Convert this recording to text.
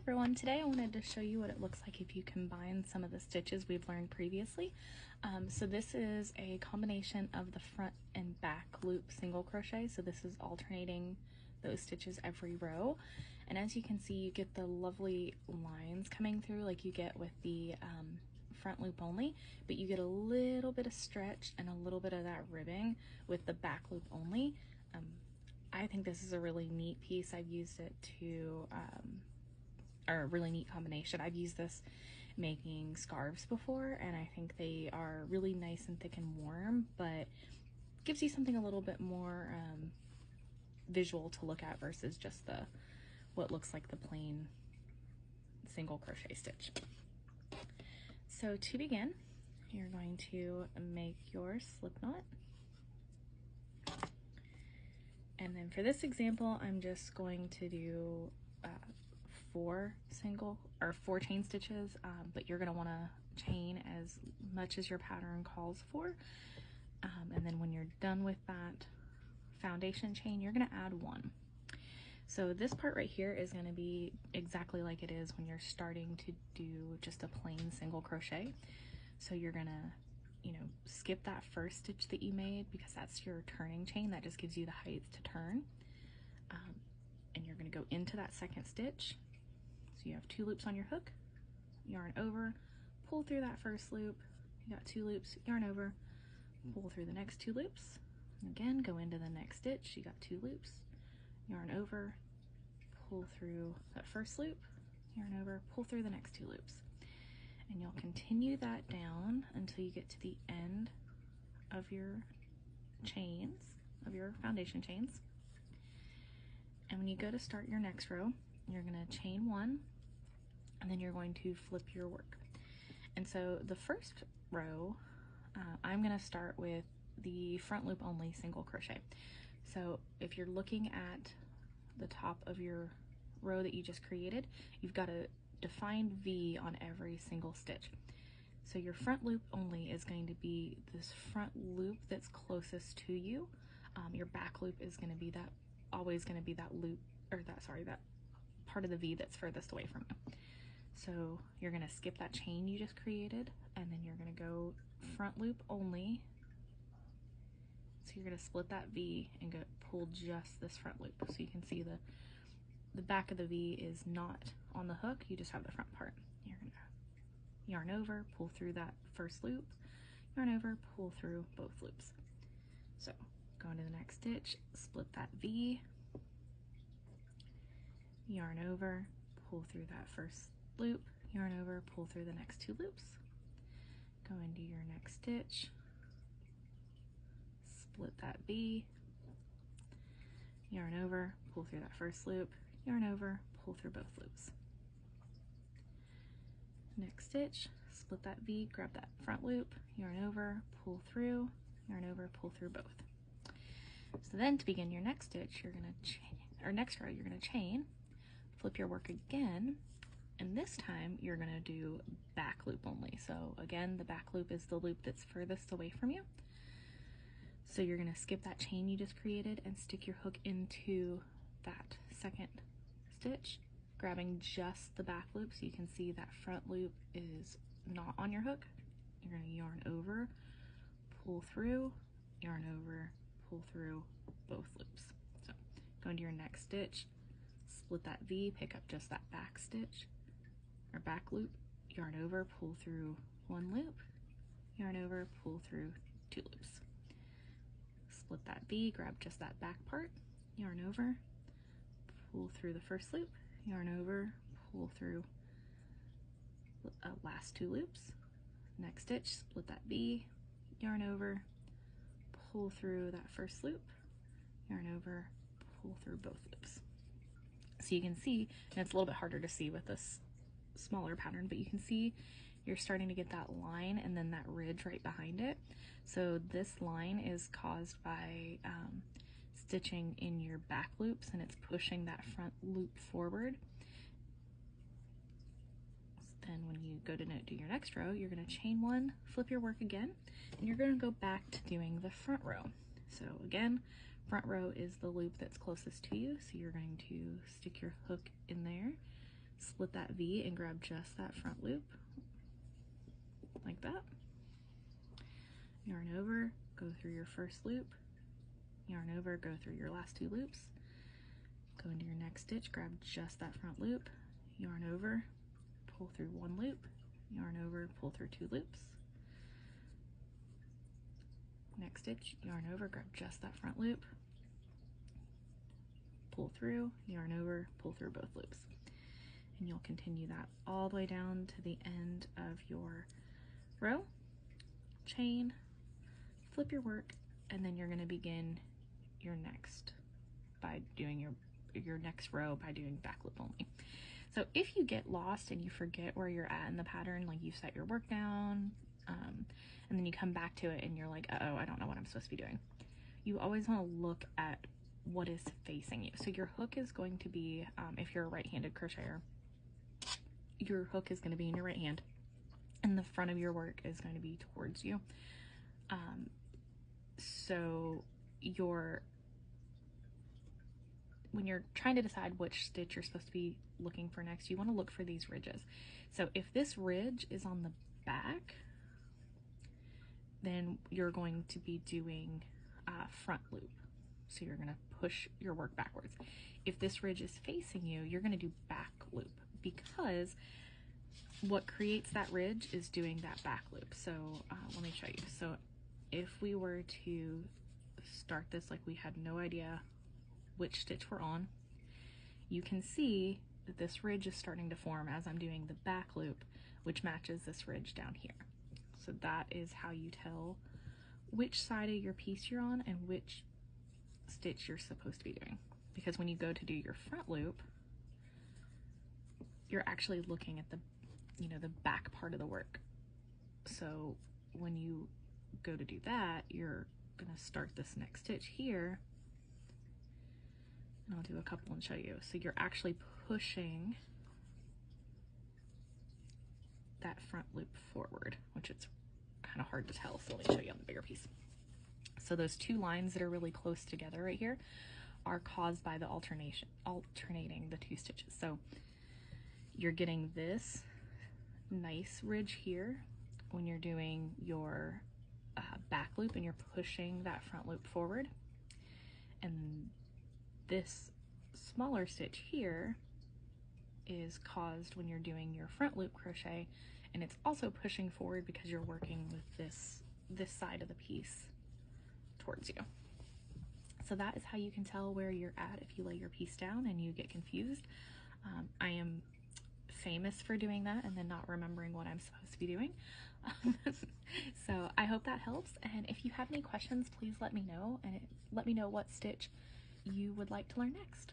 everyone, today I wanted to show you what it looks like if you combine some of the stitches we've learned previously. So this is a combination of the front and back loop single crochet, so this is alternating those stitches every row, and as you can see you get the lovely lines coming through like you get with the front loop only, but you get a little bit of stretch and a little bit of that ribbing with the back loop only. I think this is a really neat piece. I've used it to, or a really neat combination. I've used this making scarves before, and I think they are really nice and thick and warm, but gives you something a little bit more visual to look at versus just the what looks like the plain single crochet stitch. So to begin, you're going to make your slip knot. And then for this example, I'm just going to do 4 chain stitches, but you're going to want to chain as much as your pattern calls for. And then when you're done with that foundation chain, you're going to add 1. So this part right here is going to be exactly like it is when you're starting to do just a plain single crochet. So you're going to skip that first stitch that you made because that's your turning chain. That just gives you the height to turn. And you're going to go into that second stitch. So you have 2 loops on your hook, yarn over, pull through that first loop, you got 2 loops, yarn over, pull through the next 2 loops, and again go into the next stitch, you got 2 loops, yarn over, pull through that first loop, yarn over, pull through the next 2 loops. And you'll continue that down until you get to the end of your chains, of your foundation chains. And when you go to start your next row, you're going to chain 1, and then you're going to flip your work. And so the first row, I'm going to start with the front loop only single crochet. So if you're looking at the top of your row that you just created, you've got a defined V on every single stitch. So your front loop only is going to be this front loop that's closest to you. Your back loop is going to be always going to be that loop, or that part of the V that's furthest away from you. So you're going to skip that chain you just created, and then you're going to go front loop only. So you're going to split that V and pull just this front loop. So you can see the back of the V is not on the hook, you just have the front part. You're going to yarn over, pull through that first loop, yarn over, pull through both loops. So go into the next stitch, split that V, yarn over, pull through that first loop, yarn over, pull through the next 2 loops, go into your next stitch, split that V, yarn over, pull through that first loop, yarn over, pull through both loops. Next stitch, split that V, grab that front loop, yarn over, pull through, yarn over, pull through both. So then to begin your next stitch, you're going to chain, or next row, you're going to chain, flip your work again, and this time you're going to do back loop only. So again, the back loop is the loop that's furthest away from you. So you're going to skip that chain you just created and stick your hook into that second stitch, grabbing just the back loop so you can see that front loop is not on your hook. You're going to yarn over, pull through, yarn over, pull through both loops. So go into your next stitch, split that V, pick up just that back stitch or back loop, yarn over, pull through 1 loop, yarn over, pull through 2 loops. Split that V, grab just that back part, yarn over, pull through the first loop, yarn over, pull through last 2 loops. Next stitch, split that V, yarn over, pull through that first loop, yarn over, pull through both loops. So you can see, and it's a little bit harder to see with this smaller pattern, but you can see you're starting to get that line and then that ridge right behind it. So this line is caused by stitching in your back loops, and it's pushing that front loop forward. Then when you go to do your next row, you're going to chain 1, flip your work again, and you're going to go back to doing the front row. So again, front row is the loop that's closest to you, so you're going to stick your hook in there, split that V and grab just that front loop, like that. Yarn over, go through your first loop, yarn over, go through your last 2 loops, go into your next stitch, grab just that front loop, yarn over, pull through 1 loop, yarn over, pull through 2 loops, next stitch, yarn over, grab just that front loop, pull through, yarn over, pull through both loops. And you'll continue that all the way down to the end of your row, chain, flip your work, and then you're going to begin your next by doing your next row by doing back loop only. So if you get lost and you forget where you're at in the pattern, like you set your work down, and then you come back to it and you're like, uh-oh, I don't know what I'm supposed to be doing. You always want to look at what is facing you. So your hook is going to be, if you're a right-handed crocheter, your hook is going to be in your right hand, and the front of your work is going to be towards you. So when you're trying to decide which stitch you're supposed to be looking for next, you want to look for these ridges. So if this ridge is on the back, then you're going to be doing front loop. So you're going to push your work backwards. If this ridge is facing you, you're going to do back loop, because what creates that ridge is doing that back loop. So let me show you. So if we were to start this like we had no idea which stitch we're on, you can see that this ridge is starting to form as I'm doing the back loop, which matches this ridge down here. So that is how you tell which side of your piece you're on and which stitch you're supposed to be doing. Because when you go to do your front loop, you're actually looking at the back part of the work. So when you go to do that, you're gonna start this next stitch here, and I'll do a couple and show you. So you're actually pushing that front loop forward, which it's kind of hard to tell, so let me show you on the bigger piece. So those 2 lines that are really close together right here are caused by the alternating the 2 stitches. So you're getting this nice ridge here when you're doing your back loop and you're pushing that front loop forward, and this smaller stitch here is caused when you're doing your front loop crochet, and it's also pushing forward because you're working with this side of the piece towards you. So that is how you can tell where you're at if you lay your piece down and you get confused. I am famous for doing that and then not remembering what I'm supposed to be doing. So I hope that helps, and if you have any questions, please let me know, and let me know what stitch you would like to learn next.